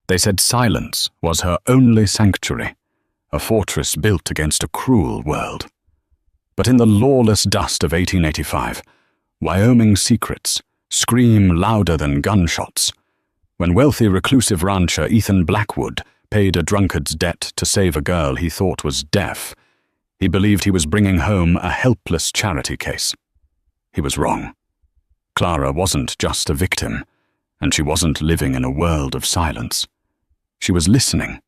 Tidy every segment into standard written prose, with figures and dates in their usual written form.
They said silence was her only sanctuary, a fortress built against a cruel world. But in the lawless dust of 1885, Wyoming secrets scream louder than gunshots. When wealthy reclusive rancher Ethan Blackwood paid a drunkard's debt to save a girl he thought was deaf, he believed he was bringing home a helpless charity case. He was wrong. Clara wasn't just a victim, and she wasn't living in a world of silence. She was listening,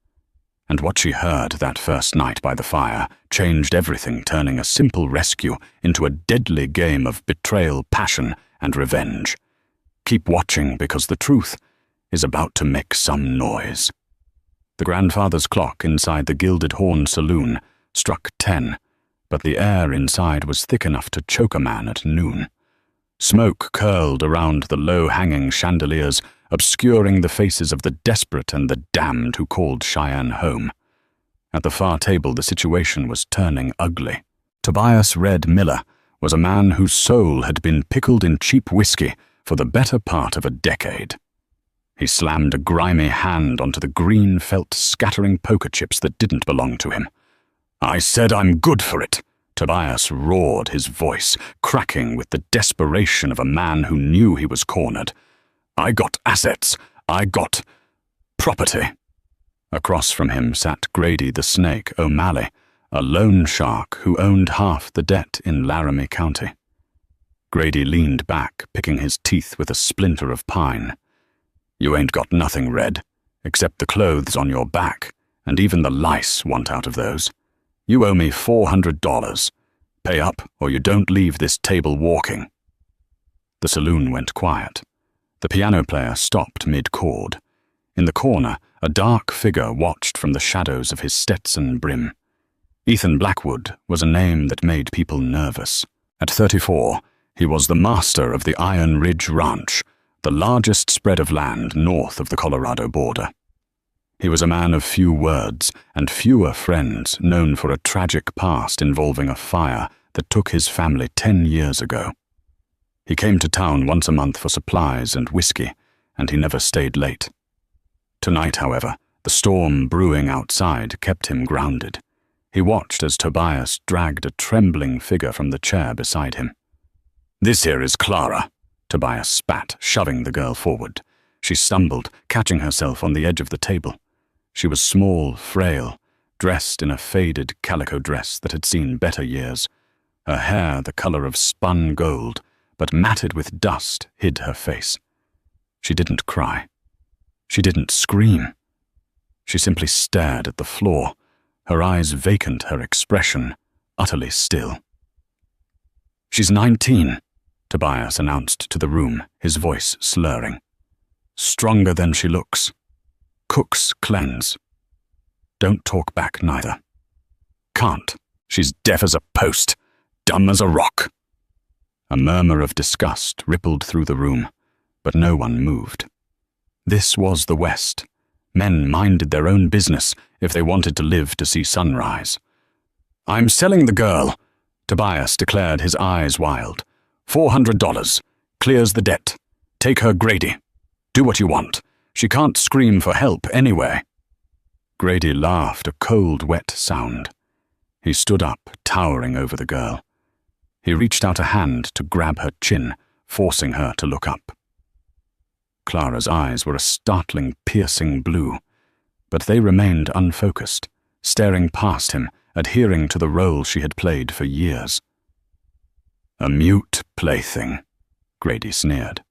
and what she heard that first night by the fire changed everything, turning a simple rescue into a deadly game of betrayal, passion, and revenge. Keep watching, because the truth is about to make some noise. The grandfather's clock inside the Gilded Horn saloon struck 10, but the air inside was thick enough to choke a man at noon. Smoke curled around the low-hanging chandeliers, obscuring the faces of the desperate and the damned who called Cheyenne home. At the far table, the situation was turning ugly. Tobias Red Miller was a man whose soul had been pickled in cheap whiskey for the better part of a decade. He slammed a grimy hand onto the green felt scattering poker chips that didn't belong to him. "I said I'm good for it," Tobias roared, his voice cracking with the desperation of a man who knew he was cornered. "I got assets. I got property." Across from him sat Grady the Snake O'Malley, a loan shark who owned half the debt in Laramie County. Grady leaned back, picking his teeth with a splinter of pine. "You ain't got nothing, Red, except the clothes on your back, and even the lice want out of those. You owe me $400. Pay up, or you don't leave this table walking." The saloon went quiet. The piano player stopped mid-chord. In the corner, a dark figure watched from the shadows of his Stetson brim. Ethan Blackwood was a name that made people nervous. At 34, he was the master of the Iron Ridge Ranch, the largest spread of land north of the Colorado border. He was a man of few words and fewer friends, known for a tragic past involving a fire that took his family 10 years ago. He came to town once a month for supplies and whiskey, and he never stayed late. Tonight, however, the storm brewing outside kept him grounded. He watched as Tobias dragged a trembling figure from the chair beside him. "This here is Clara," Tobias spat, shoving the girl forward. She stumbled, catching herself on the edge of the table. She was small, frail, dressed in a faded calico dress that had seen better years. Her hair, the color of spun gold, but matted with dust, hid her face. She didn't cry. She didn't scream. She simply stared at the floor, her eyes vacant, her expression utterly still. "She's 19, Tobias announced to the room, his voice slurring. "Stronger than she looks. Cooks cleanse. Don't talk back neither. Can't. She's deaf as a post, dumb as a rock." A murmur of disgust rippled through the room, but no one moved. This was the West. Men minded their own business if they wanted to live to see sunrise. "I'm selling the girl," Tobias declared, his eyes wild. $400. Clears the debt. Take her, Grady. Do what you want. She can't scream for help anyway." Grady laughed, a cold, wet sound. He stood up, towering over the girl. He reached out a hand to grab her chin, forcing her to look up. Clara's eyes were a startling, piercing blue, but they remained unfocused, staring past him, adhering to the role she had played for years. "A mute plaything," Grady sneered.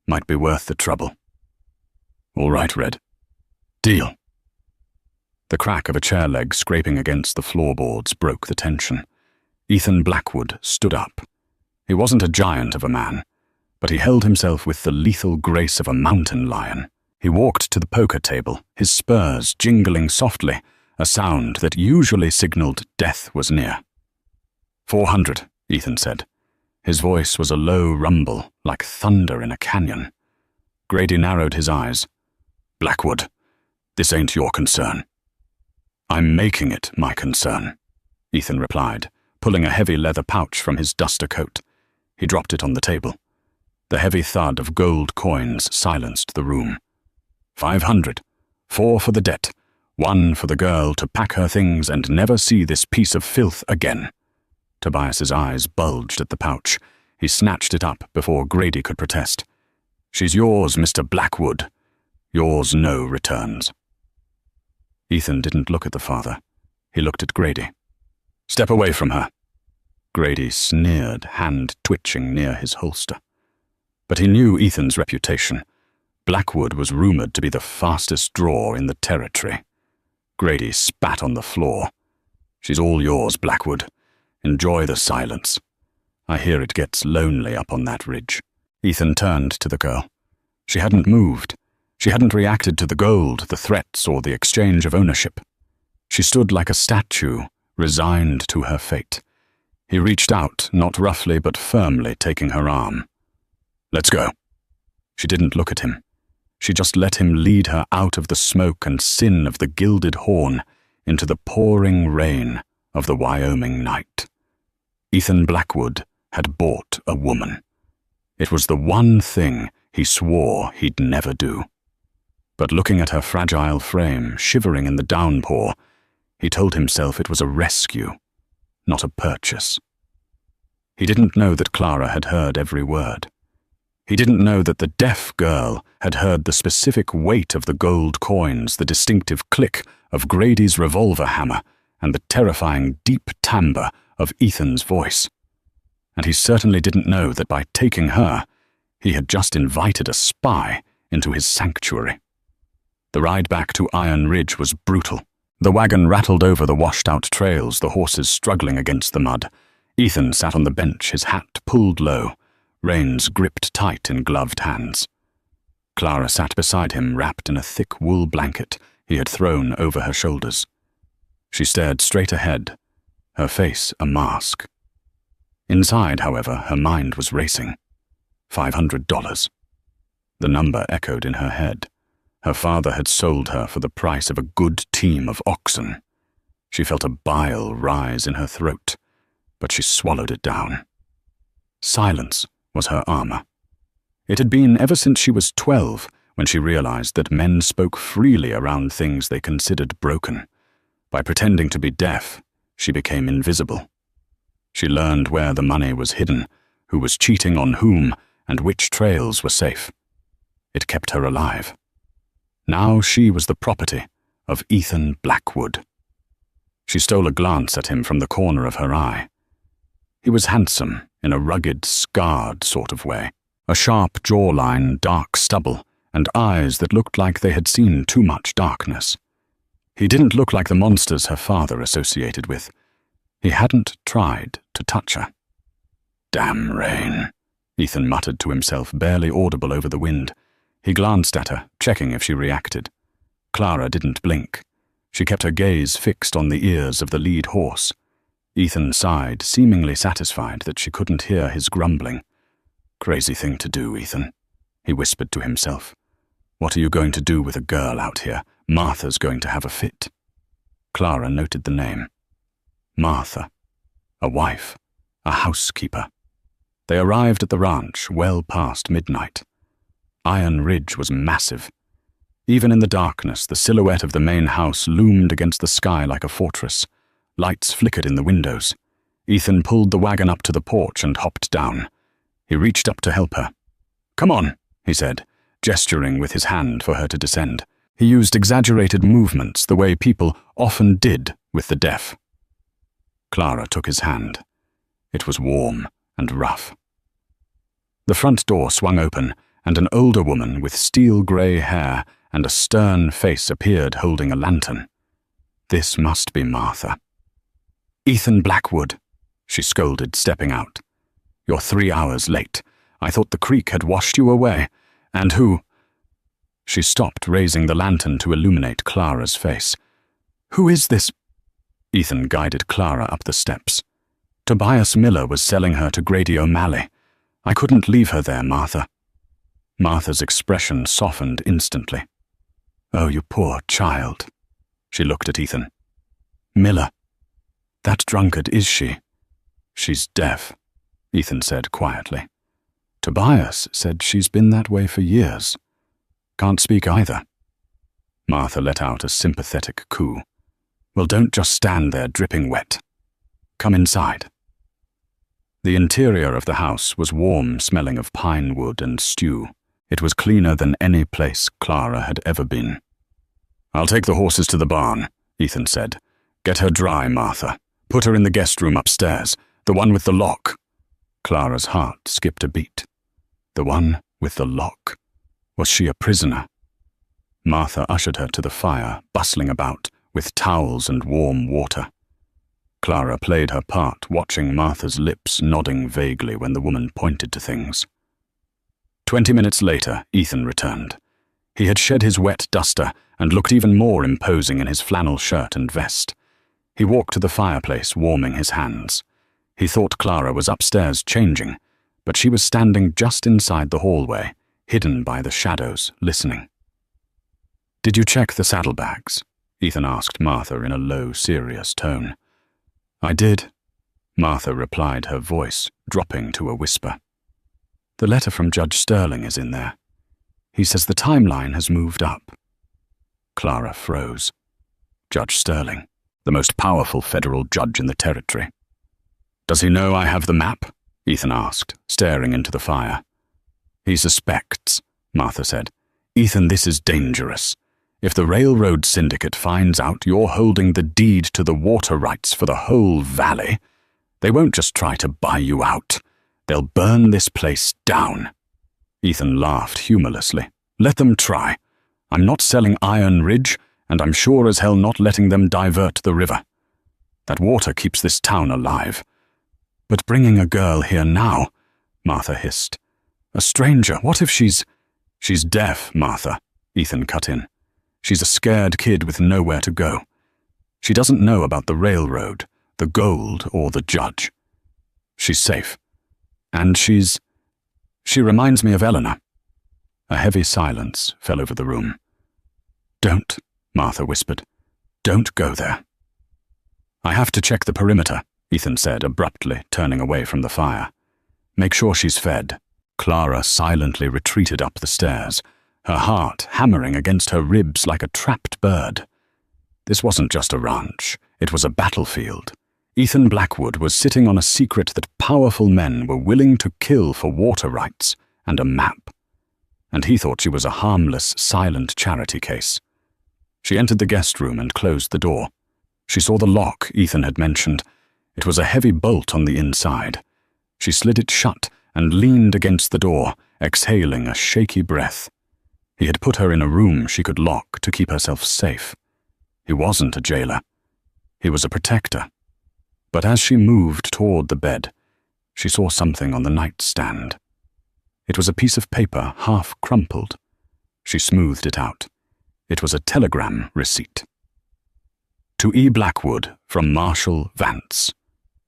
"Might be worth the trouble." "All right, Red. Deal." The crack of a chair leg scraping against the floorboards broke the tension. Ethan Blackwood stood up. He wasn't a giant of a man, but he held himself with the lethal grace of a mountain lion. He walked to the poker table, his spurs jingling softly, a sound that usually signaled death was near. "400, Ethan said. His voice was a low rumble, like thunder in a canyon. Grady narrowed his eyes. "Blackwood, this ain't your concern." "I'm making it my concern," Ethan replied, pulling a heavy leather pouch from his duster coat. He dropped it on the table. The heavy thud of gold coins silenced the room. 500, 4 for the debt, 1 for the girl to pack her things and never see this piece of filth again. Tobias's eyes bulged at the pouch. He snatched it up before Grady could protest. "She's yours, Mr. Blackwood. Yours no returns." Ethan didn't look at the father. He looked at Grady. "Step away from her." Grady sneered, hand twitching near his holster. But he knew Ethan's reputation. Blackwood was rumored to be the fastest draw in the territory. Grady spat on the floor. "She's all yours, Blackwood. Enjoy the silence. I hear it gets lonely up on that ridge." Ethan turned to the girl. She hadn't moved. She hadn't reacted to the gold, the threats, or the exchange of ownership. She stood like a statue, resigned to her fate. He reached out, not roughly but firmly, taking her arm. "Let's go." She didn't look at him. She just let him lead her out of the smoke and sin of the gilded horn into the pouring rain of the Wyoming night. Ethan Blackwood had bought a woman. It was the one thing he swore he'd never do. But looking at her fragile frame, shivering in the downpour, he told himself it was a rescue, not a purchase. He didn't know that Clara had heard every word. He didn't know that the deaf girl had heard the specific weight of the gold coins, the distinctive click of Grady's revolver hammer, and the terrifying deep timbre of Ethan's voice. And he certainly didn't know that by taking her, he had just invited a spy into his sanctuary. The ride back to Iron Ridge was brutal. The wagon rattled over the washed-out trails, the horses struggling against the mud. Ethan sat on the bench, his hat pulled low, reins gripped tight in gloved hands. Clara sat beside him, wrapped in a thick wool blanket he had thrown over her shoulders. She stared straight ahead, her face a mask. Inside, however, her mind was racing. $500. The number echoed in her head. Her father had sold her for the price of a good team of oxen. She felt a bile rise in her throat, but she swallowed it down. Silence was her armor. It had been ever since she was 12 when she realized that men spoke freely around things they considered broken. By pretending to be deaf, she became invisible. She learned where the money was hidden, who was cheating on whom, and which trails were safe. It kept her alive. Now she was the property of Ethan Blackwood. She stole a glance at him from the corner of her eye. He was handsome in a rugged, scarred sort of way, a sharp jawline, dark stubble, and eyes that looked like they had seen too much darkness. He didn't look like the monsters her father associated with. He hadn't tried to touch her. "Damn rain," Ethan muttered to himself, barely audible over the wind. He glanced at her, checking if she reacted. Clara didn't blink. She kept her gaze fixed on the ears of the lead horse. Ethan sighed, seemingly satisfied that she couldn't hear his grumbling. "Crazy thing to do, Ethan," he whispered to himself. "What are you going to do with a girl out here? Martha's going to have a fit." Clara noted the name. Martha. A wife. A housekeeper. They arrived at the ranch well past midnight. Iron Ridge was massive. Even in the darkness, the silhouette of the main house loomed against the sky like a fortress. Lights flickered in the windows. Ethan pulled the wagon up to the porch and hopped down. He reached up to help her. "Come on," he said, gesturing with his hand for her to descend. He used exaggerated movements the way people often did with the deaf. Clara took his hand. It was warm and rough. The front door swung open, and an older woman with steel-grey hair and a stern face appeared holding a lantern. This must be Martha. "Ethan Blackwood," she scolded, stepping out. "You're 3 hours late. I thought the creek had washed you away. And who—" She stopped, raising the lantern to illuminate Clara's face. "Who is this?" Ethan guided Clara up the steps. "Tobias Miller was selling her to Grady O'Malley. I couldn't leave her there, Martha." Martha's expression softened instantly. "Oh, you poor child." She looked at Ethan. "Miller. That drunkard, is she?" "She's deaf," Ethan said quietly. "Tobias said she's been that way for years. Can't speak either." Martha let out a sympathetic coo. "Well, don't just stand there dripping wet. Come inside." The interior of the house was warm, smelling of pine wood and stew. It was cleaner than any place Clara had ever been. "I'll take the horses to the barn," Ethan said. "Get her dry, Martha. Put her in the guest room upstairs, the one with the lock." Clara's heart skipped a beat. The one with the lock. Was she a prisoner? Martha ushered her to the fire, bustling about, with towels and warm water. Clara played her part, watching Martha's lips nodding vaguely when the woman pointed to things. 20 minutes later, Ethan returned. He had shed his wet duster and looked even more imposing in his flannel shirt and vest. He walked to the fireplace, warming his hands. He thought Clara was upstairs changing, but she was standing just inside the hallway, hidden by the shadows, listening. "Did you check the saddlebags?" Ethan asked Martha in a low, serious tone. "I did," Martha replied, her voice dropping to a whisper. "The letter from Judge Sterling is in there. He says the timeline has moved up." Clara froze. Judge Sterling, the most powerful federal judge in the territory. "Does he know I have the map?" Ethan asked, staring into the fire. "He suspects," Martha said. "Ethan, this is dangerous. If the railroad syndicate finds out you're holding the deed to the water rights for the whole valley, they won't just try to buy you out. They'll burn this place down." Ethan laughed humorlessly. "Let them try. I'm not selling Iron Ridge, and I'm sure as hell not letting them divert the river. That water keeps this town alive. But bringing a girl here now," Martha hissed. "A stranger, what if she's—" "She's deaf, Martha," Ethan cut in. "She's a scared kid with nowhere to go. She doesn't know about the railroad, the gold, or the judge. She's safe. And she reminds me of Helena." A heavy silence fell over the room. "Don't," Martha whispered. "Don't go there." "I have to check the perimeter," Ethan said abruptly, turning away from the fire. "Make sure she's fed." Clara silently retreated up the stairs, her heart hammering against her ribs like a trapped bird. This wasn't just a ranch, it was a battlefield. Ethan Blackwood was sitting on a secret that powerful men were willing to kill for water rights and a map. And he thought she was a harmless, silent charity case. She entered the guest room and closed the door. She saw the lock Ethan had mentioned. It was a heavy bolt on the inside. She slid it shut and leaned against the door, exhaling a shaky breath. He had put her in a room she could lock to keep herself safe. He wasn't a jailer. He was a protector. But as she moved toward the bed, she saw something on the nightstand. It was a piece of paper half crumpled. She smoothed it out. It was a telegram receipt. "To E. Blackwood from Marshall Vance,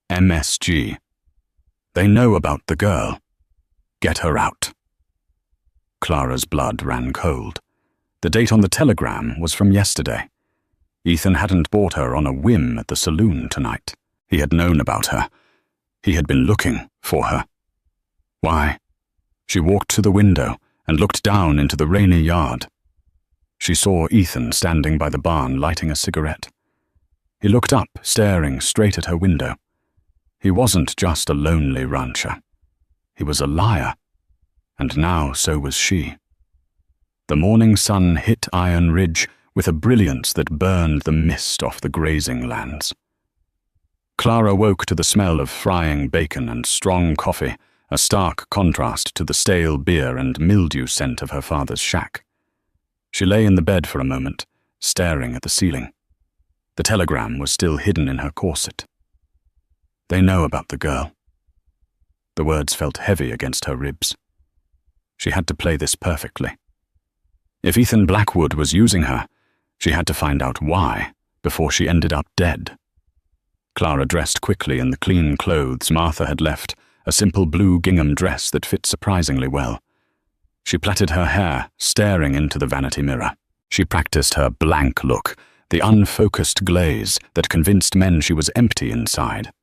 MSG. They know about the girl. Get her out." Clara's blood ran cold. The date on the telegram was from yesterday. Ethan hadn't bought her on a whim at the saloon tonight. He had known about her. He had been looking for her. Why? She walked to the window and looked down into the rainy yard. She saw Ethan standing by the barn lighting a cigarette. He looked up, staring straight at her window. He wasn't just a lonely rancher. He was a liar. And now so was she. The morning sun hit Iron Ridge with a brilliance that burned the mist off the grazing lands. Clara woke to the smell of frying bacon and strong coffee, a stark contrast to the stale beer and mildew scent of her father's shack. She lay in the bed for a moment, staring at the ceiling. The telegram was still hidden in her corset. They know about the girl. The words felt heavy against her ribs. She had to play this perfectly. If Ethan Blackwood was using her, she had to find out why before she ended up dead. Clara dressed quickly in the clean clothes Martha had left, a simple blue gingham dress that fit surprisingly well. She plaited her hair, staring into the vanity mirror. She practiced her blank look, the unfocused glaze that convinced men she was empty inside.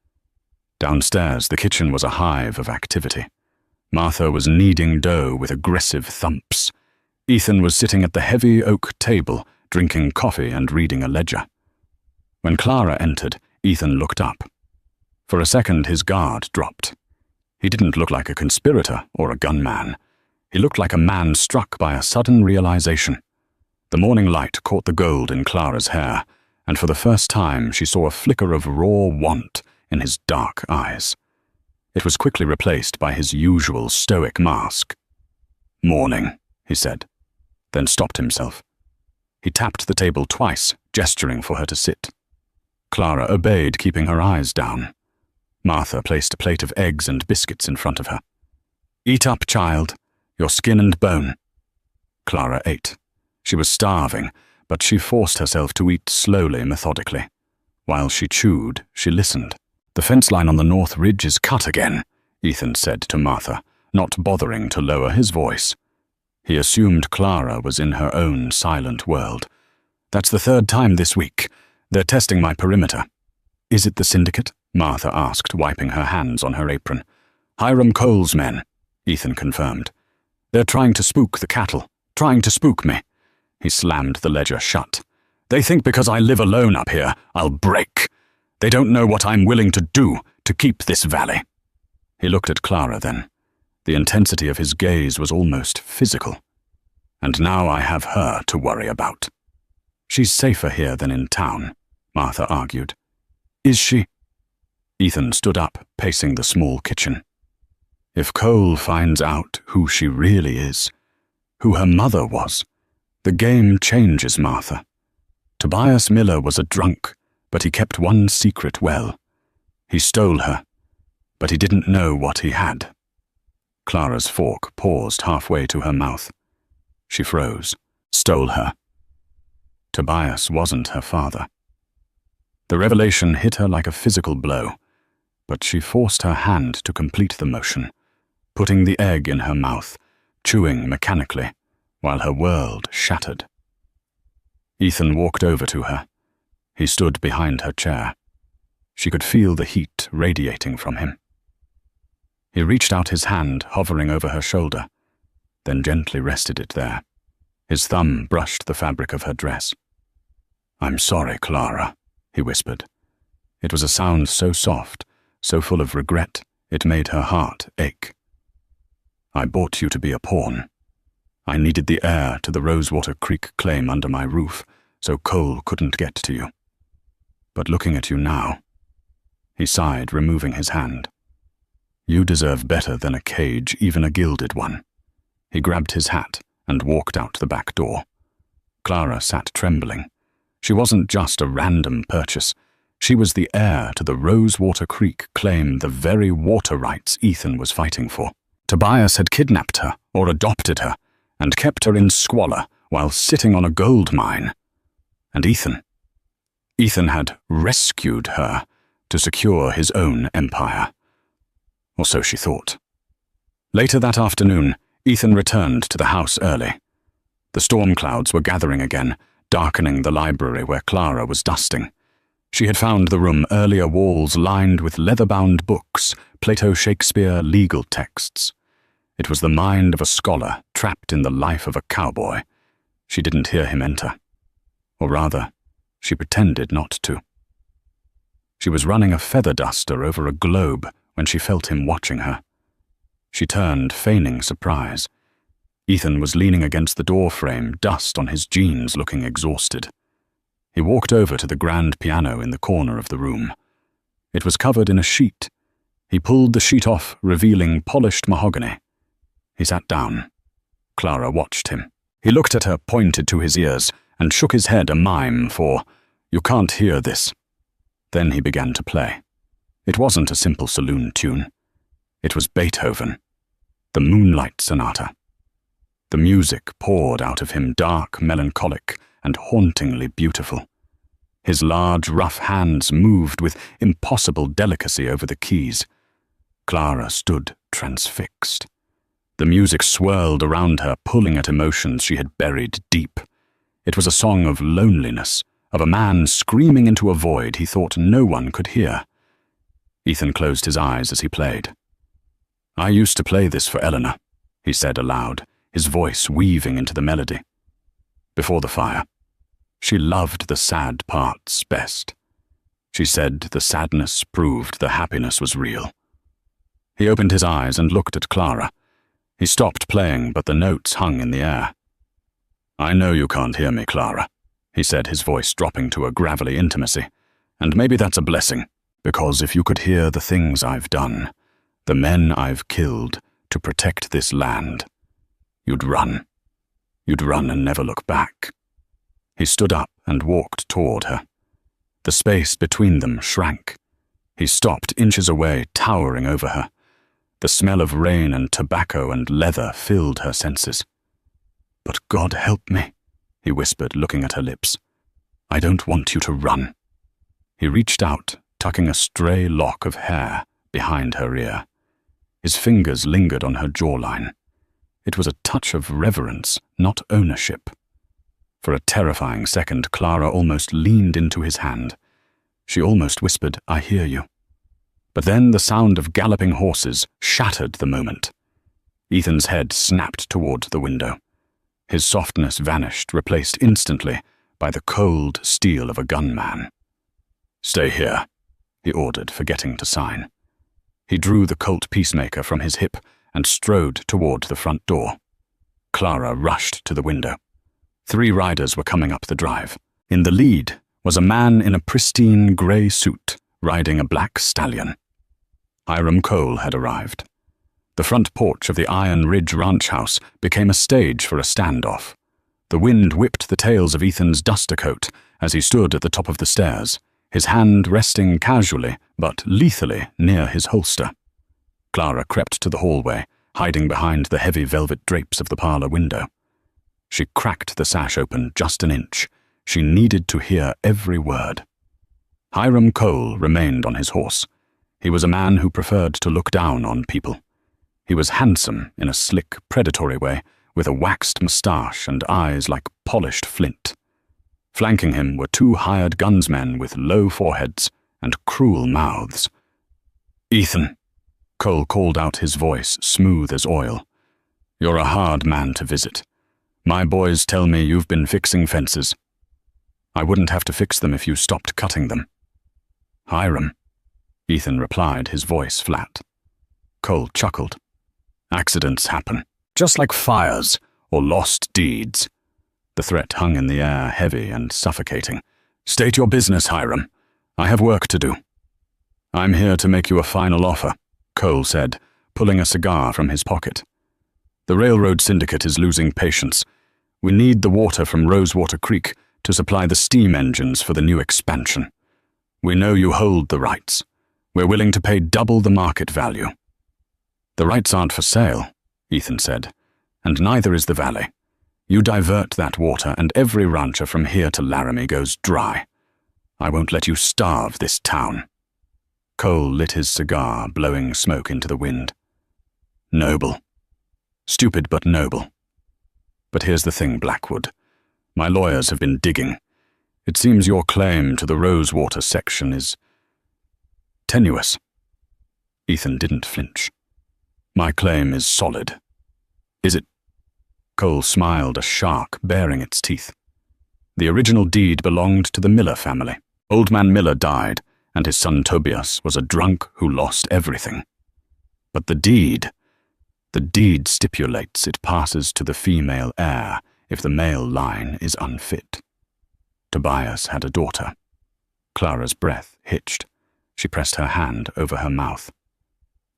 Downstairs, the kitchen was a hive of activity. Martha was kneading dough with aggressive thumps. Ethan was sitting at the heavy oak table, drinking coffee and reading a ledger. When Clara entered, Ethan looked up. For a second, his guard dropped. He didn't look like a conspirator or a gunman. He looked like a man struck by a sudden realization. The morning light caught the gold in Clara's hair, and for the first time she saw a flicker of raw want in his dark eyes. It was quickly replaced by his usual stoic mask. "Morning," he said, then stopped himself. He tapped the table twice, gesturing for her to sit. Clara obeyed, keeping her eyes down. Martha placed a plate of eggs and biscuits in front of her. "Eat up, child, your skin and bone." Clara ate. She was starving, but she forced herself to eat slowly, methodically. While she chewed, she listened. "The fence line on the north ridge is cut again," Ethan said to Martha, not bothering to lower his voice. He assumed Clara was in her own silent world. "That's the third time this week. They're testing my perimeter." "Is it the syndicate?" Martha asked, wiping her hands on her apron. "Hiram Cole's men," Ethan confirmed. "They're trying to spook the cattle, trying to spook me." He slammed the ledger shut. "They think because I live alone up here, I'll break. They don't know what I'm willing to do to keep this valley." He looked at Clara then. The intensity of his gaze was almost physical. "And now I have her to worry about." "She's safer here than in town," Martha argued. "Is she?" Ethan stood up, pacing the small kitchen. "If Cole finds out who she really is, who her mother was, the game changes, Martha. Tobias Miller was a drunk, but he kept one secret well. He stole her, but he didn't know what he had." Clara's fork paused halfway to her mouth. She froze. Stole her. Tobias wasn't her father. The revelation hit her like a physical blow, but she forced her hand to complete the motion, putting the egg in her mouth, chewing mechanically, while her world shattered. Ethan walked over to her. He stood behind her chair. She could feel the heat radiating from him. He reached out his hand, hovering over her shoulder, then gently rested it there. His thumb brushed the fabric of her dress. "I'm sorry, Clara," he whispered. It was a sound so soft, so full of regret, it made her heart ache. "I bought you to be a pawn. I needed the heir to the Rosewater Creek claim under my roof, so Cole couldn't get to you. But looking at you now," he sighed, removing his hand, "you deserve better than a cage, even a gilded one." He grabbed his hat and walked out the back door. Clara sat trembling. She wasn't just a random purchase. She was the heir to the Rosewater Creek claim, the very water rights Ethan was fighting for. Tobias had kidnapped her or adopted her and kept her in squalor while sitting on a gold mine. And Ethan had rescued her to secure his own empire. Or so she thought. Later that afternoon, Ethan returned to the house early. The storm clouds were gathering again, darkening the library where Clara was dusting. She had found the room earlier walls lined with leather-bound books, Plato, Shakespeare, legal texts. It was the mind of a scholar trapped in the life of a cowboy. She didn't hear him enter. Or rather, she pretended not to. She was running a feather duster over a globe when she felt him watching her. She turned, feigning surprise. Ethan was leaning against the door frame, dust on his jeans, looking exhausted. He walked over to the grand piano in the corner of the room. It was covered in a sheet. He pulled the sheet off, revealing polished mahogany. He sat down. Clara watched him. He looked at her, pointed to his ears, and shook his head a mime for, "You can't hear this." Then he began to play. It wasn't a simple saloon tune. It was Beethoven, the Moonlight Sonata. The music poured out of him, dark, melancholic, and hauntingly beautiful. His large, rough hands moved with impossible delicacy over the keys. Clara stood transfixed. The music swirled around her, pulling at emotions she had buried deep. It was a song of loneliness, of a man screaming into a void he thought no one could hear. Ethan closed his eyes as he played. "I used to play this for Helena," he said aloud, his voice weaving into the melody. "Before the fire. She loved the sad parts best. She said the sadness proved the happiness was real. He opened his eyes and looked at Clara. He stopped playing, but the notes hung in the air. "I know you can't hear me, Clara," he said, his voice dropping to a gravelly intimacy. "And maybe that's a blessing, because if you could hear the things I've done, the men I've killed to protect this land, you'd run. You'd run and never look back." He stood up and walked toward her. The space between them shrank. He stopped inches away, towering over her. The smell of rain and tobacco and leather filled her senses. "But God help me," he whispered, looking at her lips. "I don't want you to run." He reached out, tucking a stray lock of hair behind her ear. His fingers lingered on her jawline. It was a touch of reverence, not ownership. For a terrifying second, Clara almost leaned into his hand. She almost whispered, "I hear you." But then the sound of galloping horses shattered the moment. Ethan's head snapped toward the window. His softness vanished, replaced instantly by the cold steel of a gunman. "Stay here," he ordered, forgetting to sign. He drew the Colt peacemaker from his hip and strode toward the front door. Clara rushed to the window. 3 riders were coming up the drive. In the lead was a man in a pristine grey suit, riding a black stallion. Hiram Cole had arrived. The front porch of the Iron Ridge ranch house became a stage for a standoff. The wind whipped the tails of Ethan's duster coat as he stood at the top of the stairs, his hand resting casually but lethally near his holster. Clara crept to the hallway, hiding behind the heavy velvet drapes of the parlor window. She cracked the sash open just an inch. She needed to hear every word. Hiram Cole remained on his horse. He was a man who preferred to look down on people. He was handsome in a slick, predatory way, with a waxed moustache and eyes like polished flint. Flanking him were 2 hired gunsmen with low foreheads and cruel mouths. "Ethan," Cole called out, his voice smooth as oil. "You're a hard man to visit. My boys tell me you've been fixing fences. I wouldn't have to fix them if you stopped cutting them." "Hiram," Ethan replied, his voice flat. Cole chuckled. "Accidents happen, just like fires or lost deeds." The threat hung in the air, heavy and suffocating. "State your business, Hiram. I have work to do." "I'm here to make you a final offer," Cole said, pulling a cigar from his pocket. "The railroad syndicate is losing patience. We need the water from Rosewater Creek to supply the steam engines for the new expansion. We know you hold the rights. We're willing to pay double the market value." "The rights aren't for sale," Ethan said, "and neither is the valley. You divert that water and every rancher from here to Laramie goes dry. I won't let you starve this town." Cole lit his cigar, blowing smoke into the wind. "Noble. Stupid but noble. But here's the thing, Blackwood. My lawyers have been digging. It seems your claim to the Rosewater section is tenuous." Ethan didn't flinch. "My claim is solid." "Is it?" Cole smiled, a shark baring its teeth. "The original deed belonged to the Miller family. Old Man Miller died, and his son Tobias was a drunk who lost everything. But the deed stipulates it passes to the female heir if the male line is unfit. Tobias had a daughter." Clara's breath hitched. She pressed her hand over her mouth.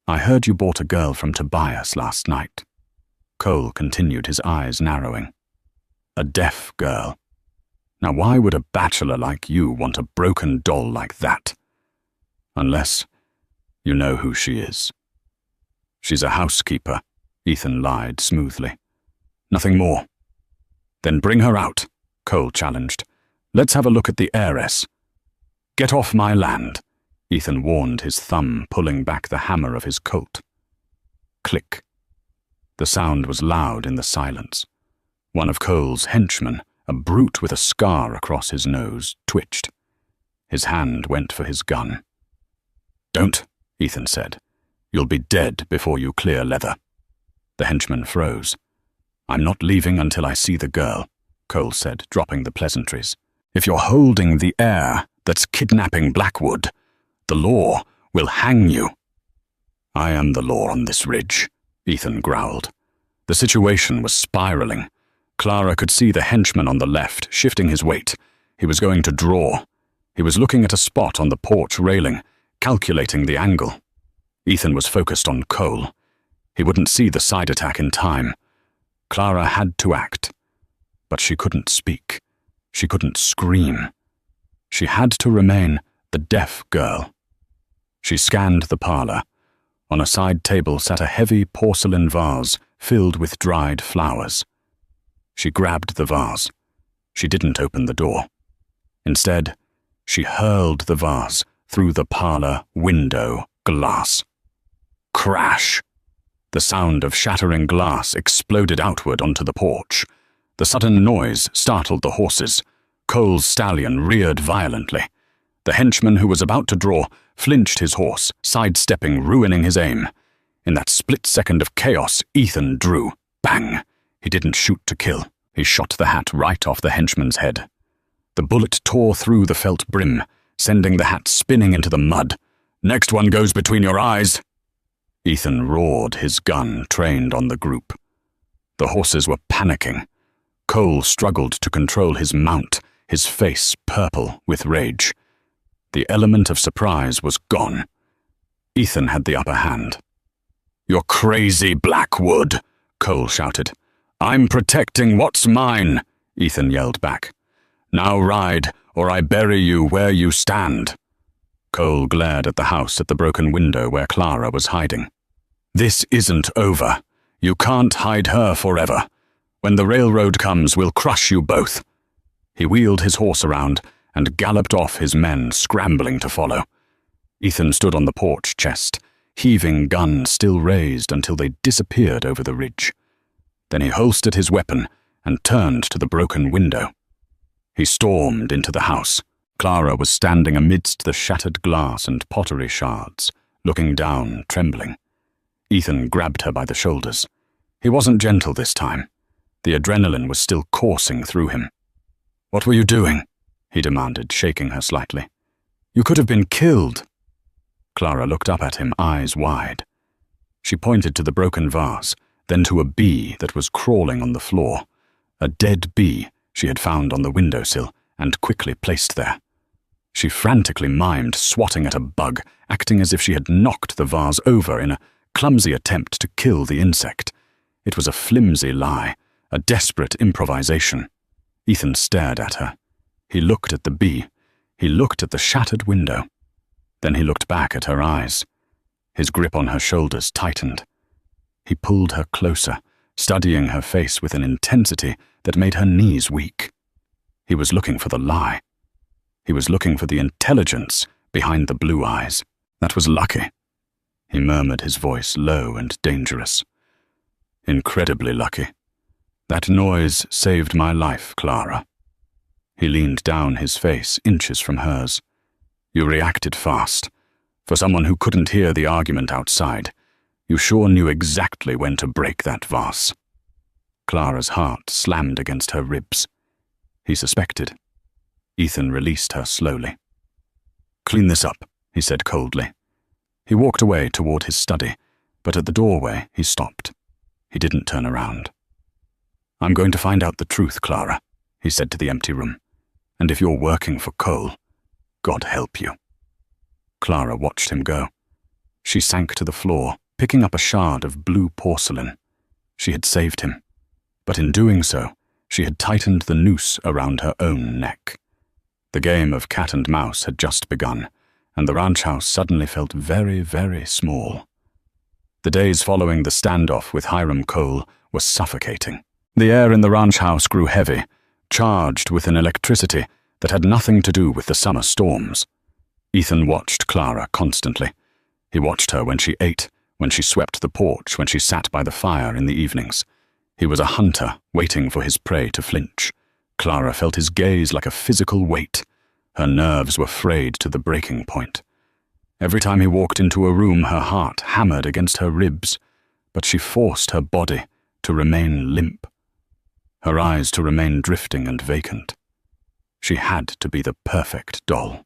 "I heard you bought a girl from Tobias last night." Cole continued, his eyes narrowing. "A deaf girl. Now why would a bachelor like you want a broken doll like that? Unless you know who she is." "She's a housekeeper," Ethan lied smoothly. "Nothing more." "Then bring her out," Cole challenged. "Let's have a look at the heiress." "Get off my land," Ethan warned, his thumb pulling back the hammer of his Colt. Click. The sound was loud in the silence. One of Cole's henchmen, a brute with a scar across his nose, twitched. His hand went for his gun. "Don't," Ethan said. "You'll be dead before you clear leather." The henchman froze. "I'm not leaving until I see the girl," Cole said, dropping the pleasantries. If you're holding the air that's kidnapping Blackwood, the law will hang you." "I am the law on this ridge," Ethan growled. The situation was spiraling. Clara could see the henchman on the left shifting his weight. He was going to draw. He was looking at a spot on the porch railing, calculating the angle. Ethan was focused on Cole. He wouldn't see the side attack in time. Clara had to act. But she couldn't speak. She couldn't scream. She had to remain the deaf girl. She scanned the parlor. On a side table sat a heavy porcelain vase filled with dried flowers. She grabbed the vase. She didn't open the door. Instead, she hurled the vase through the parlor window glass. Crash! The sound of shattering glass exploded outward onto the porch. The sudden noise startled the horses. Cole's stallion reared violently. The henchman who was about to draw flinched his horse, sidestepping, ruining his aim. In that split second of chaos, Ethan drew. Bang! He didn't shoot to kill. He shot the hat right off the henchman's head. The bullet tore through the felt brim, sending the hat spinning into the mud. "Next one goes between your eyes." Ethan roared, his gun trained on the group. The horses were panicking. Cole struggled to control his mount, his face purple with rage. The element of surprise was gone. Ethan had the upper hand. "You're crazy, Blackwood," Cole shouted. "I'm protecting what's mine," Ethan yelled back. "Now ride, or I bury you where you stand." Cole glared at the house at the broken window where Clara was hiding. "This isn't over. You can't hide her forever. When the railroad comes, we'll crush you both." He wheeled his horse around and galloped off, his men scrambling to follow. Ethan stood on the porch chest, heaving gun still raised until they disappeared over the ridge. Then he holstered his weapon and turned to the broken window. He stormed into the house. Clara was standing amidst the shattered glass and pottery shards, looking down, trembling. Ethan grabbed her by the shoulders. He wasn't gentle this time. The adrenaline was still coursing through him. "What were you doing?" he demanded, shaking her slightly. "You could have been killed." Clara looked up at him, eyes wide. She pointed to the broken vase, then to a bee that was crawling on the floor. A dead bee she had found on the windowsill and quickly placed there. She frantically mimed swatting at a bug, acting as if she had knocked the vase over in a clumsy attempt to kill the insect. It was a flimsy lie, a desperate improvisation. Ethan stared at her. He looked at the bee. He looked at the shattered window. Then he looked back at her eyes. His grip on her shoulders tightened. He pulled her closer, studying her face with an intensity that made her knees weak. He was looking for the lie. He was looking for the intelligence behind the blue eyes. "That was lucky," he murmured, his voice low and dangerous. "Incredibly lucky. That noise saved my life, Clara." He leaned down, his face inches from hers. "You reacted fast. For someone who couldn't hear the argument outside, you sure knew exactly when to break that vase." Clara's heart slammed against her ribs. He suspected. Ethan released her slowly. "Clean this up," he said coldly. He walked away toward his study, but at the doorway he stopped. He didn't turn around. "I'm going to find out the truth, Clara," he said to the empty room. "And if you're working for Cole, God help you." Clara watched him go. She sank to the floor, picking up a shard of blue porcelain. She had saved him. But in doing so, she had tightened the noose around her own neck. The game of cat and mouse had just begun, and the ranch house suddenly felt very, very small. The days following the standoff with Hiram Cole were suffocating. The air in the ranch house grew heavy, charged with an electricity that had nothing to do with the summer storms. Ethan watched Clara constantly. He watched her when she ate, when she swept the porch, when she sat by the fire in the evenings. He was a hunter, waiting for his prey to flinch. Clara felt his gaze like a physical weight. Her nerves were frayed to the breaking point. Every time he walked into a room, her heart hammered against her ribs, but she forced her body to remain limp, her eyes to remain drifting and vacant. She had to be the perfect doll.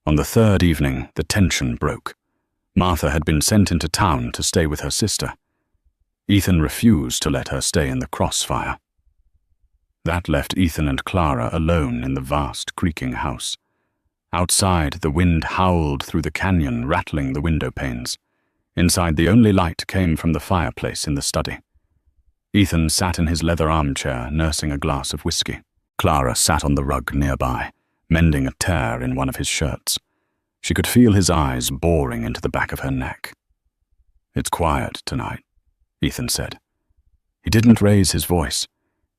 On the third evening, the tension broke. Martha had been sent into town to stay with her sister. Ethan refused to let her stay in the crossfire. That left Ethan and Clara alone in the vast, creaking house. Outside, the wind howled through the canyon, rattling the window panes. Inside, the only light came from the fireplace in the study. Ethan sat in his leather armchair, nursing a glass of whiskey. Clara sat on the rug nearby, mending a tear in one of his shirts. She could feel his eyes boring into the back of her neck. "It's quiet tonight," Ethan said. He didn't raise his voice.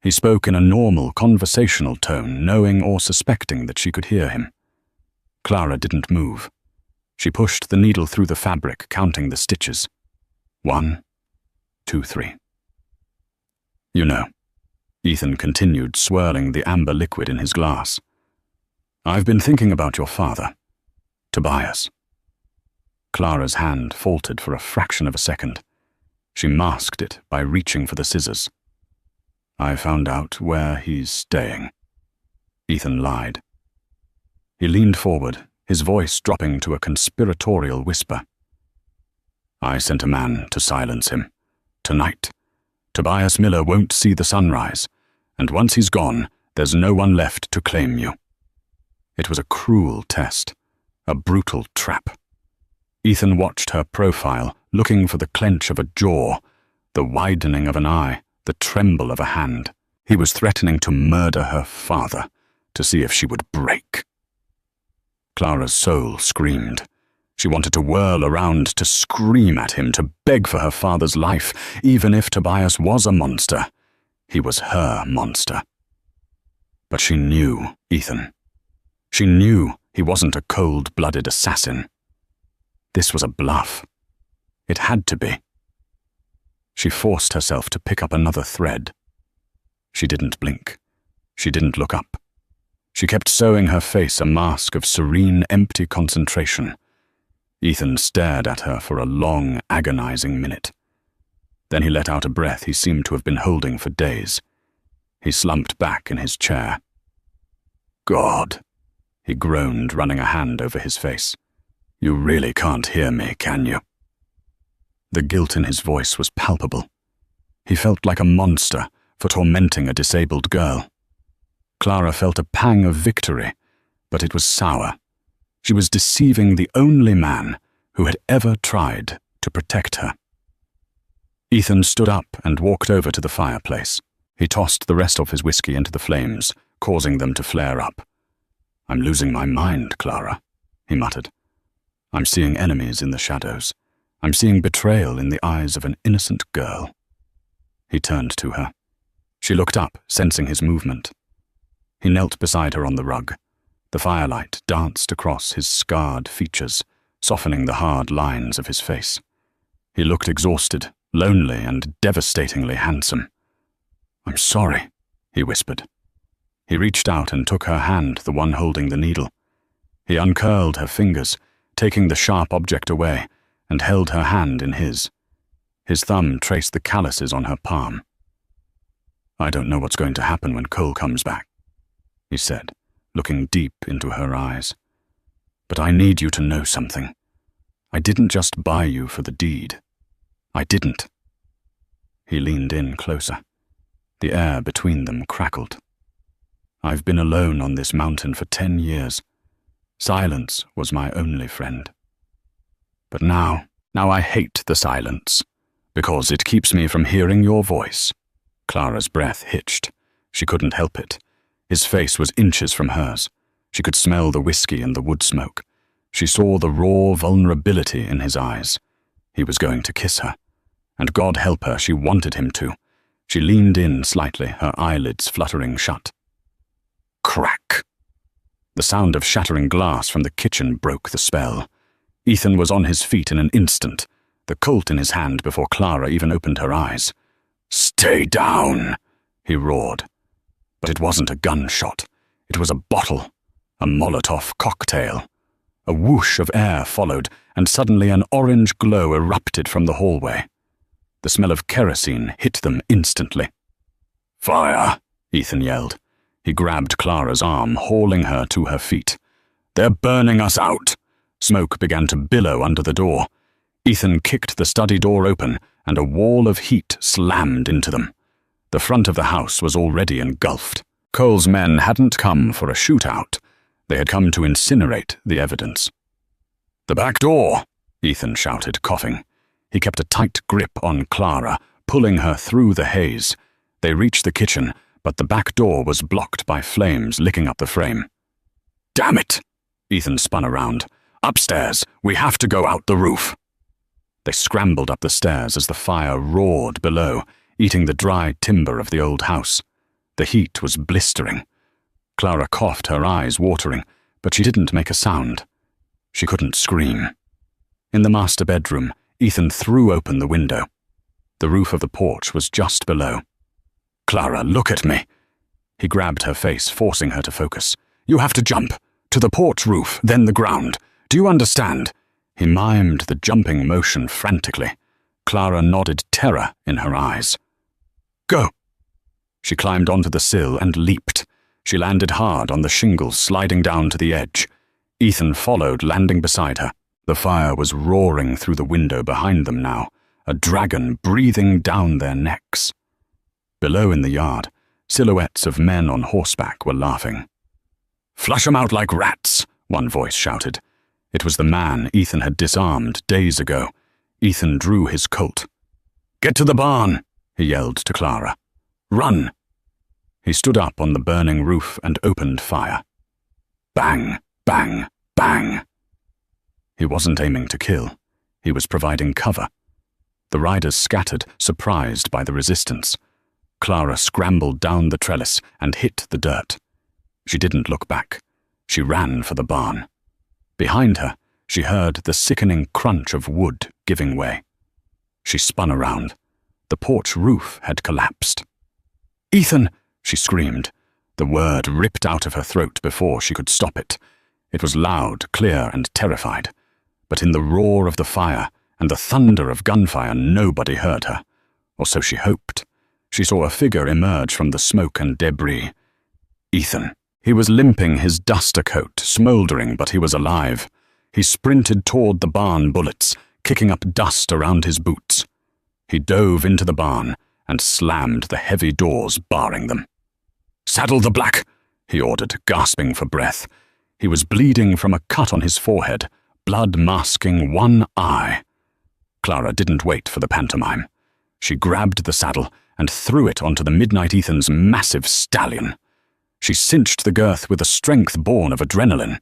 He spoke in a normal, conversational tone, knowing or suspecting that she could hear him. Clara didn't move. She pushed the needle through the fabric, counting the stitches. 1, 2, 3. "You know," Ethan continued, swirling the amber liquid in his glass, "I've been thinking about your father, Tobias." Clara's hand faltered for a fraction of a second. She masked it by reaching for the scissors. "I found out where he's staying." Ethan lied. He leaned forward, his voice dropping to a conspiratorial whisper. "I sent a man to silence him. Tonight. Tobias Miller won't see the sunrise, and once he's gone, there's no one left to claim you." It was a cruel test, a brutal trap. Ethan watched her profile, looking for the clench of a jaw, the widening of an eye, the tremble of a hand. He was threatening to murder her father, to see if she would break. Clara's soul screamed. She wanted to whirl around, to scream at him, to beg for her father's life. Even if Tobias was a monster, he was her monster. But she knew Ethan. She knew he wasn't a cold-blooded assassin. This was a bluff. It had to be. She forced herself to pick up another thread. She didn't blink. She didn't look up. She kept sewing her face a mask of serene, empty concentration. Ethan stared at her for a long, agonizing minute. Then he let out a breath he seemed to have been holding for days. He slumped back in his chair. "God," he groaned, running a hand over his face. "You really can't hear me, can you?" The guilt in his voice was palpable. He felt like a monster for tormenting a disabled girl. Clara felt a pang of victory, but it was sour. She was deceiving the only man who had ever tried to protect her. Ethan stood up and walked over to the fireplace. He tossed the rest of his whiskey into the flames, causing them to flare up. "I'm losing my mind, Clara," he muttered. "I'm seeing enemies in the shadows. I'm seeing betrayal in the eyes of an innocent girl." He turned to her. She looked up, sensing his movement. He knelt beside her on the rug. The firelight danced across his scarred features, softening the hard lines of his face. He looked exhausted, lonely, and devastatingly handsome. "I'm sorry," he whispered. He reached out and took her hand, the one holding the needle. He uncurled her fingers, taking the sharp object away, and held her hand in his. His thumb traced the calluses on her palm. "I don't know what's going to happen when Cole comes back," he said, looking deep into her eyes. "But I need you to know something. I didn't just buy you for the deed. I didn't." He leaned in closer. The air between them crackled. "I've been alone on this mountain for 10 years. Silence was my only friend. But now I hate the silence, because it keeps me from hearing your voice." Clara's breath hitched. She couldn't help it. His face was inches from hers. She could smell the whiskey and the wood smoke. She saw the raw vulnerability in his eyes. He was going to kiss her. And God help her, she wanted him to. She leaned in slightly, her eyelids fluttering shut. Crack! The sound of shattering glass from the kitchen broke the spell. Ethan was on his feet in an instant, the Colt in his hand before Clara even opened her eyes. "Stay down!" he roared. But it wasn't a gunshot. It was a bottle, a Molotov cocktail. A whoosh of air followed, and suddenly an orange glow erupted from the hallway. The smell of kerosene hit them instantly. "Fire!" Ethan yelled. He grabbed Clara's arm, hauling her to her feet. "They're burning us out!" Smoke began to billow under the door. Ethan kicked the study door open, and a wall of heat slammed into them. The front of the house was already engulfed. Cole's men hadn't come for a shootout. They had come to incinerate the evidence. "The back door!" Ethan shouted, coughing. He kept a tight grip on Clara, pulling her through the haze. They reached the kitchen, but the back door was blocked by flames licking up the frame. "Damn it!" Ethan spun around. "Upstairs! We have to go out the roof!" They scrambled up the stairs as the fire roared below, eating the dry timber of the old house. The heat was blistering. Clara coughed, her eyes watering, but she didn't make a sound. She couldn't scream. In the master bedroom, Ethan threw open the window. The roof of the porch was just below. "Clara, look at me!" He grabbed her face, forcing her to focus. "You have to jump. To the porch roof, then the ground. Do you understand?" He mimed the jumping motion frantically. Clara nodded terror in her eyes. "Go!" She climbed onto the sill and leaped. She landed hard on the shingles, sliding down to the edge. Ethan followed, landing beside her. The fire was roaring through the window behind them now, a dragon breathing down their necks. Below in the yard, silhouettes of men on horseback were laughing. "Flush 'em out like rats," one voice shouted. It was the man Ethan had disarmed days ago. Ethan drew his Colt. "Get to the barn," he yelled to Clara. "Run!" He stood up on the burning roof and opened fire. Bang, bang, bang. He wasn't aiming to kill. He was providing cover. The riders scattered, surprised by the resistance. Clara scrambled down the trellis and hit the dirt. She didn't look back. She ran for the barn. Behind her, she heard the sickening crunch of wood giving way. She spun around. The porch roof had collapsed. "Ethan!" she screamed. The word ripped out of her throat before she could stop it. It was loud, clear, and terrified. But in the roar of the fire and the thunder of gunfire, nobody heard her. Or so she hoped. She saw a figure emerge from the smoke and debris. Ethan. He was limping, his duster coat smouldering, but he was alive. He sprinted toward the barn bullets, kicking up dust around his boots. He dove into the barn and slammed the heavy doors barring them. "Saddle the black," he ordered, gasping for breath. He was bleeding from a cut on his forehead, blood masking one eye. Clara didn't wait for the pantomime. She grabbed the saddle and threw it onto the Midnight Ethan's massive stallion. She cinched the girth with a strength born of adrenaline.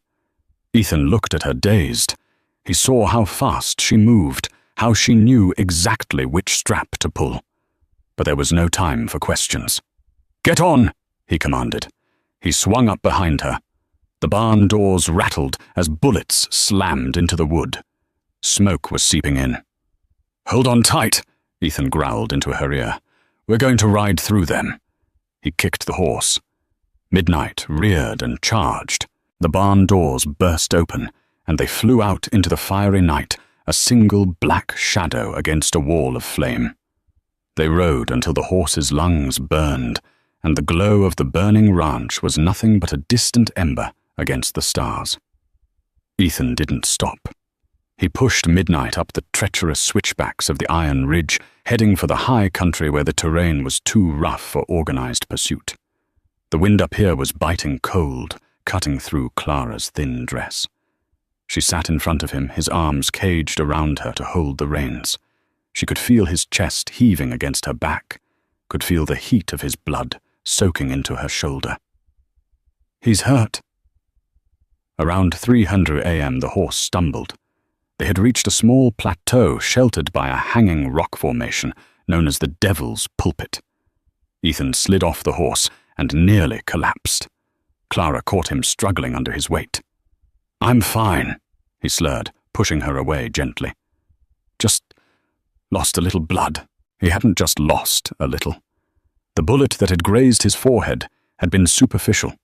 Ethan looked at her dazed. He saw how fast she moved, how she knew exactly which strap to pull. But there was no time for questions. "Get on!" he commanded. He swung up behind her. The barn doors rattled as bullets slammed into the wood. Smoke was seeping in. "Hold on tight," Ethan growled into her ear. "We're going to ride through them." He kicked the horse. Midnight reared and charged. The barn doors burst open, and they flew out into the fiery night, a single black shadow against a wall of flame. They rode until the horse's lungs burned, and the glow of the burning ranch was nothing but a distant ember against the stars. Ethan didn't stop. He pushed Midnight up the treacherous switchbacks of the Iron Ridge, heading for the high country where the terrain was too rough for organized pursuit. The wind up here was biting cold, cutting through Clara's thin dress. She sat in front of him, his arms caged around her to hold the reins. She could feel his chest heaving against her back, could feel the heat of his blood soaking into her shoulder. "He's hurt." Around 300 a.m. the horse stumbled. They had reached a small plateau sheltered by a hanging rock formation known as the Devil's Pulpit. Ethan slid off the horse and nearly collapsed. Clara caught him struggling under his weight. "I'm fine," he slurred, pushing her away gently. "Just lost a little blood." He hadn't just lost a little. The bullet that had grazed his forehead had been superficial,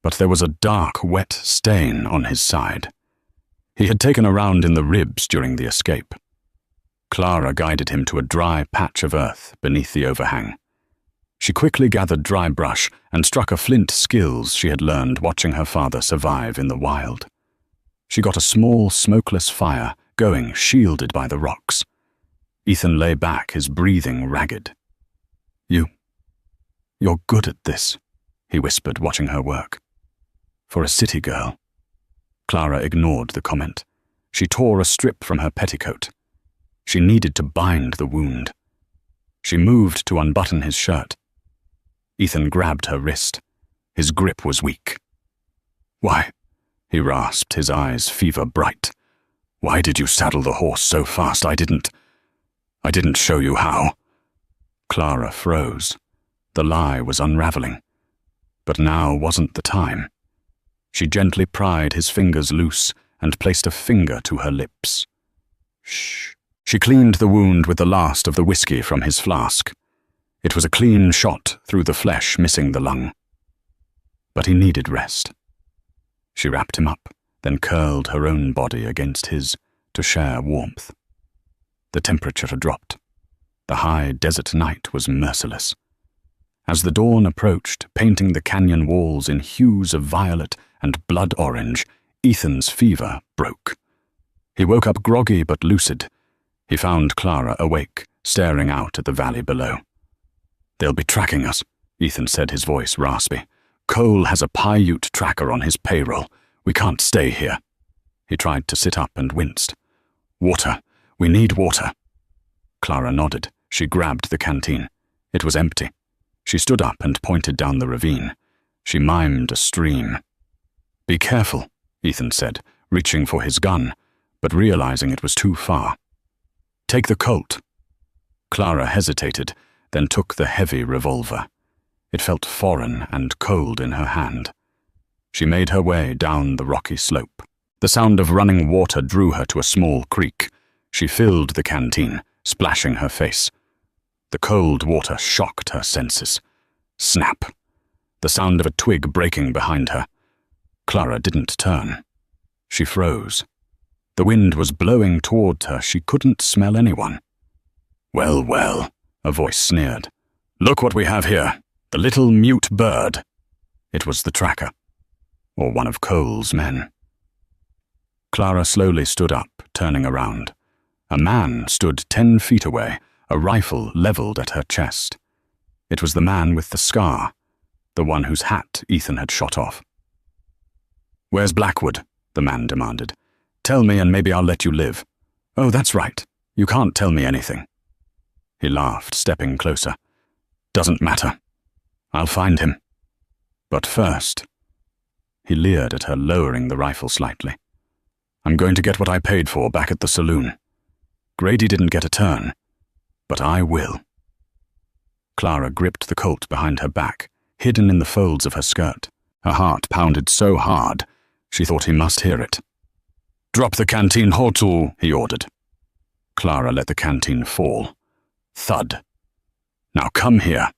but there was a dark, wet stain on his side. He had taken a round in the ribs during the escape. Clara guided him to a dry patch of earth beneath the overhang. She quickly gathered dry brush and struck a flint skills she had learned watching her father survive in the wild. She got a small, smokeless fire going, shielded by the rocks. Ethan lay back, his breathing ragged. You're good at this," he whispered, watching her work. "For a city girl." Clara ignored the comment. She tore a strip from her petticoat. She needed to bind the wound. She moved to unbutton his shirt. Ethan grabbed her wrist. His grip was weak. "Why?" he rasped, his eyes fever bright. "Why did you saddle the horse so fast? I didn't show you how." Clara froze. The lie was unraveling. But now wasn't the time. She gently pried his fingers loose and placed a finger to her lips. Shh. She cleaned the wound with the last of the whiskey from his flask. It was a clean shot through the flesh, missing the lung. But he needed rest. She wrapped him up, then curled her own body against his to share warmth. The temperature had dropped. The high desert night was merciless. As the dawn approached, painting the canyon walls in hues of violet and blood orange, Ethan's fever broke. He woke up groggy but lucid. He found Clara awake, staring out at the valley below. "They'll be tracking us," Ethan said, his voice raspy. "Cole has a Paiute tracker on his payroll. We can't stay here." He tried to sit up and winced. "Water. We need water." Clara nodded. She grabbed the canteen. It was empty. She stood up and pointed down the ravine. She mimed a stream. "Be careful," Ethan said, reaching for his gun, but realizing it was too far. "Take the Colt." Clara hesitated, then took the heavy revolver. It felt foreign and cold in her hand. She made her way down the rocky slope. The sound of running water drew her to a small creek. She filled the canteen, splashing her face. The cold water shocked her senses. Snap! The sound of a twig breaking behind her. Clara didn't turn. She froze. The wind was blowing toward her. She couldn't smell anyone. "Well, well," a voice sneered. "Look what we have here. The little mute bird." It was the tracker, or one of Cole's men. Clara slowly stood up, turning around. A man stood 10 feet away, a rifle leveled at her chest. It was the man with the scar, the one whose hat Ethan had shot off. "Where's Blackwood?" the man demanded. "Tell me and maybe I'll let you live." "Oh, that's right. You can't tell me anything." He laughed, stepping closer. "Doesn't matter. I'll find him. But first..." He leered at her, lowering the rifle slightly. "I'm going to get what I paid for back at the saloon. Grady didn't get a turn, but I will." Clara gripped the Colt behind her back, hidden in the folds of her skirt. Her heart pounded so hard, she thought he must hear it. "Drop the canteen hotu," he ordered. Clara let the canteen fall. Thud. "Now come here."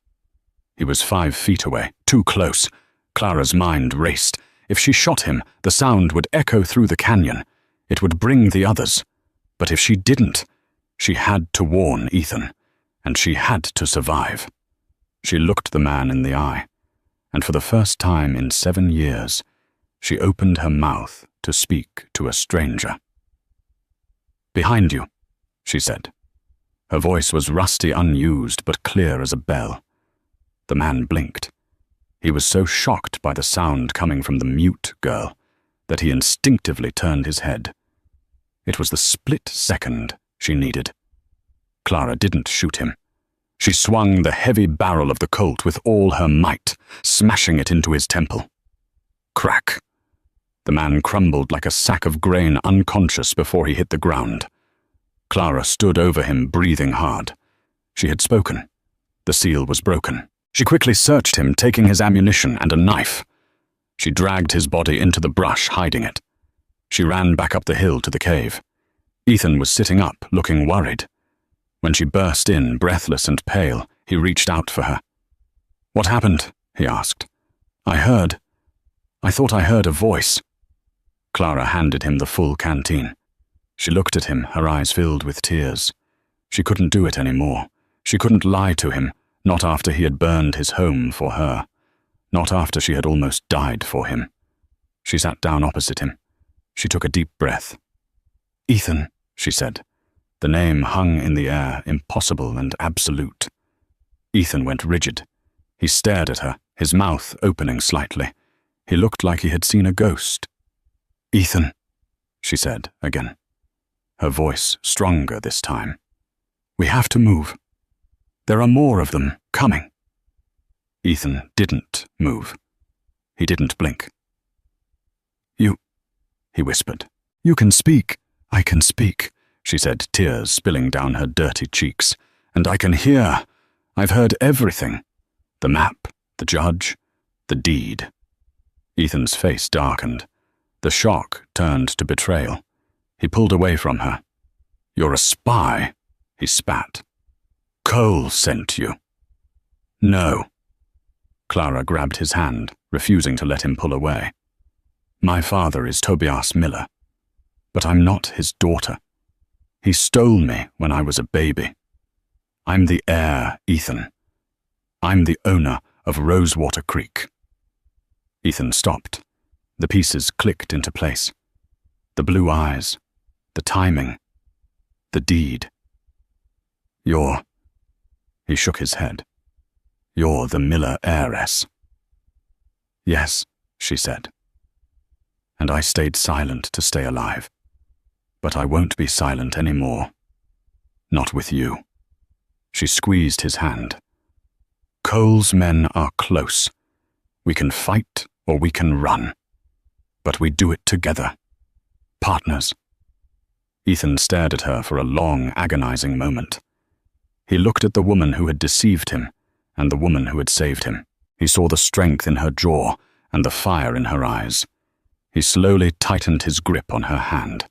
He was 5 feet away, too close. Clara's mind raced. If she shot him, the sound would echo through the canyon. It would bring the others. But if she didn't, she had to warn Ethan, and she had to survive. She looked the man in the eye, and for the first time in 7 years, she opened her mouth to speak to a stranger. "Behind you," she said. Her voice was rusty, unused, but clear as a bell. The man blinked. He was so shocked by the sound coming from the mute girl that he instinctively turned his head. It was the split second she needed. Clara didn't shoot him. She swung the heavy barrel of the Colt with all her might, smashing it into his temple. Crack! The man crumbled like a sack of grain, unconscious before he hit the ground. Clara stood over him, breathing hard. She had spoken. The seal was broken. She quickly searched him, taking his ammunition and a knife. She dragged his body into the brush, hiding it. She ran back up the hill to the cave. Ethan was sitting up, looking worried. When she burst in, breathless and pale, he reached out for her. "What happened?" he asked. I thought I heard a voice." Clara handed him the full canteen. She looked at him, her eyes filled with tears. She couldn't do it anymore. She couldn't lie to him, Not after he had burned his home for her. Not after she had almost died for him. She sat down opposite him. She took a deep breath. "Ethan," she said. The name hung in the air, impossible and absolute. Ethan went rigid. He stared at her, his mouth opening slightly. He looked like he had seen a ghost. "Ethan," she said again, her voice stronger this time. "We have to move. There are more of them coming." Ethan didn't move. He didn't blink. "You," he whispered. "You can speak." "I can speak," she said, tears spilling down her dirty cheeks. "And I can hear. I've heard everything. The map, the judge, the deed." Ethan's face darkened. The shock turned to betrayal. He pulled away from her. "You're a spy," he spat. "Cole sent you." "No." Clara grabbed his hand, refusing to let him pull away. "My father is Tobias Miller, but I'm not his daughter. He stole me when I was a baby. I'm the heir, Ethan. I'm the owner of Rosewater Creek." Ethan stopped. The pieces clicked into place. The blue eyes, the timing, the deed. "You're..." He shook his head. "You're the Miller heiress." "Yes," she said. "And I stayed silent to stay alive. But I won't be silent anymore. Not with you." She squeezed his hand. "Cole's men are close. We can fight or we can run. But we do it together. Partners." Ethan stared at her for a long, agonizing moment. He looked at the woman who had deceived him and the woman who had saved him. He saw the strength in her jaw and the fire in her eyes. He slowly tightened his grip on her hand.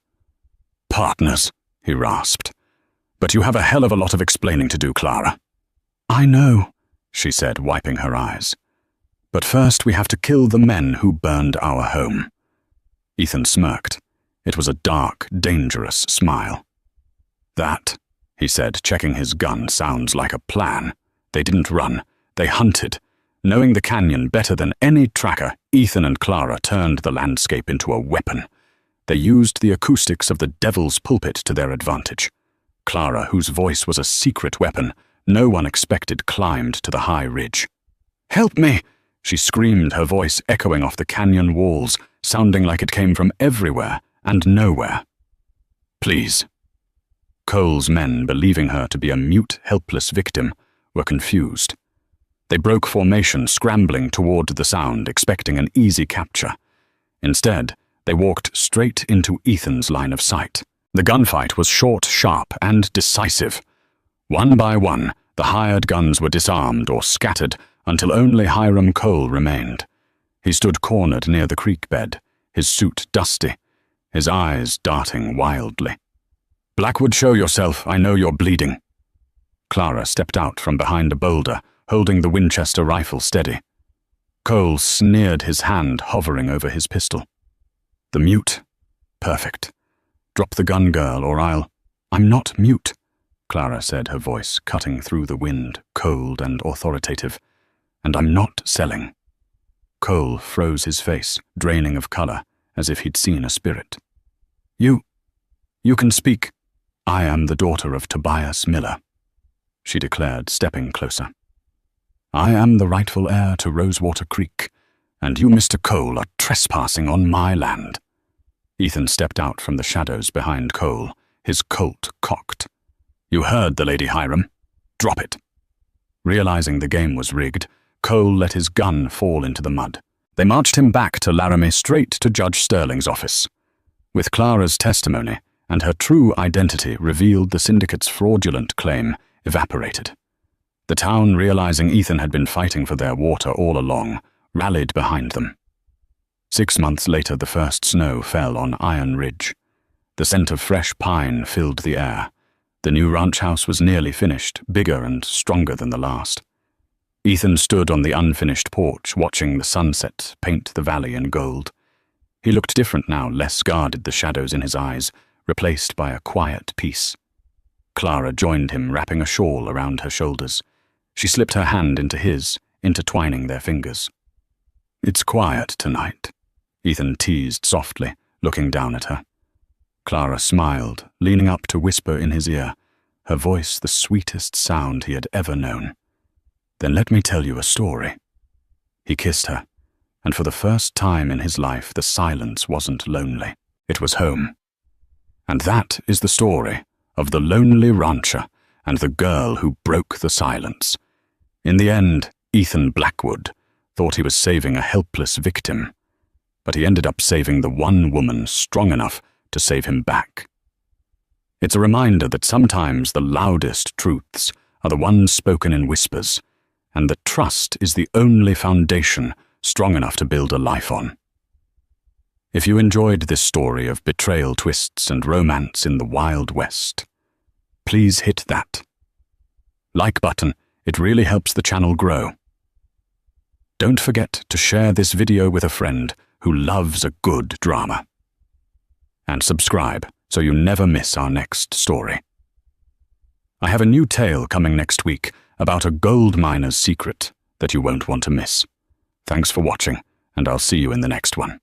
"Partners," he rasped. "But you have a hell of a lot of explaining to do, Clara." "I know," she said, wiping her eyes. "But first we have to kill the men who burned our home." Ethan smirked. It was a dark, dangerous smile. "That," he said, checking his gun, "sounds like a plan. They didn't run. They hunted. Knowing the canyon better than any tracker, Ethan and Clara turned the landscape into a weapon. They used the acoustics of the Devil's Pulpit to their advantage. Clara, whose voice was a secret weapon no one expected, climbed to the high ridge. "Help me!" she screamed, her voice echoing off the canyon walls, sounding like it came from everywhere and nowhere. "Please." Cole's men, believing her to be a mute, helpless victim, were confused. They broke formation, scrambling toward the sound, expecting an easy capture. Instead, they walked straight into Ethan's line of sight. The gunfight was short, sharp, and decisive. One by one, the hired guns were disarmed or scattered until only Hiram Cole remained. He stood cornered near the creek bed, his suit dusty, his eyes darting wildly. "Blackwood, show yourself. I know you're bleeding." Clara stepped out from behind a boulder, holding the Winchester rifle steady. Cole sneered, his hand hovering over his pistol. "The mute? Perfect. Drop the gun, girl, or I'll..." "I'm not mute," Clara said, her voice cutting through the wind, cold and authoritative. "And I'm not selling." Cole froze his face, draining of color, as if he'd seen a spirit. You can speak." "I am the daughter of Tobias Miller," she declared, stepping closer. "I am the rightful heir to Rosewater Creek, and you, Mr. Cole, are trespassing on my land." Ethan stepped out from the shadows behind Cole, his Colt cocked. "You heard the Lady Hiram. Drop it." Realizing the game was rigged, Cole let his gun fall into the mud. They marched him back to Laramie, straight to Judge Sterling's office. With Clara's testimony and her true identity revealed, the syndicate's fraudulent claim evaporated. The town, realizing Ethan had been fighting for their water all along, rallied behind them. 6 months later, the first snow fell on Iron Ridge. The scent of fresh pine filled the air. The new ranch house was nearly finished, bigger and stronger than the last. Ethan stood on the unfinished porch, watching the sunset paint the valley in gold. He looked different now, less guarded, the shadows in his eyes, replaced by a quiet peace. Clara joined him, wrapping a shawl around her shoulders. She slipped her hand into his, intertwining their fingers. "It's quiet tonight," Ethan teased softly, looking down at her. Clara smiled, leaning up to whisper in his ear, her voice the sweetest sound he had ever known. "Then let me tell you a story." He kissed her, and for the first time in his life the silence wasn't lonely. It was home. And that is the story of the lonely rancher and the girl who broke the silence. In the end, Ethan Blackwood thought he was saving a helpless victim, but he ended up saving the one woman strong enough to save him back. It's a reminder that sometimes the loudest truths are the ones spoken in whispers, and that trust is the only foundation strong enough to build a life on. If you enjoyed this story of betrayal, twists, and romance in the Wild West, please hit that like button. It really helps the channel grow. Don't forget to share this video with a friend who loves a good drama. And subscribe so you never miss our next story. I have a new tale coming next week about a gold miner's secret that you won't want to miss. Thanks for watching, and I'll see you in the next one.